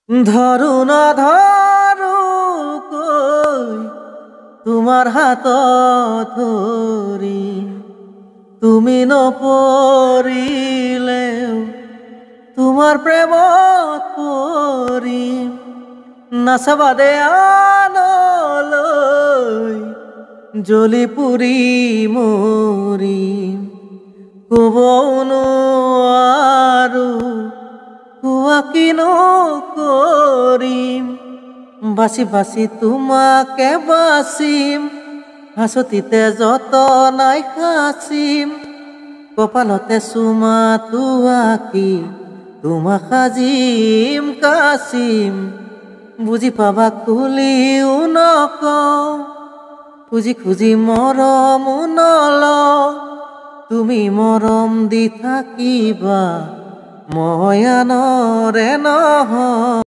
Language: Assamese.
ধৰো নধৰো কৈ তোমাৰ হাতত ধৰি তুমি নপৰিলেও তোমাৰ প্ৰেমত পৰিম নাচাবা দে আনলৈ জ্বলি পুৰি মৰিম ক'বও নোৱাৰো কোৱা কিনো কৰিম বাচি বাচি তোমাকে বাচিম হাঁচতিতে যতনাই সাচিম কপালতে চুমাটো আঁকি তোমাক সাজিম কাচিম বুজি পাবা কুলিও নকওঁ খুজি খুজি মৰমো নলওঁ তুমি মৰম দি থাকিবা মই আনৰে নহয়।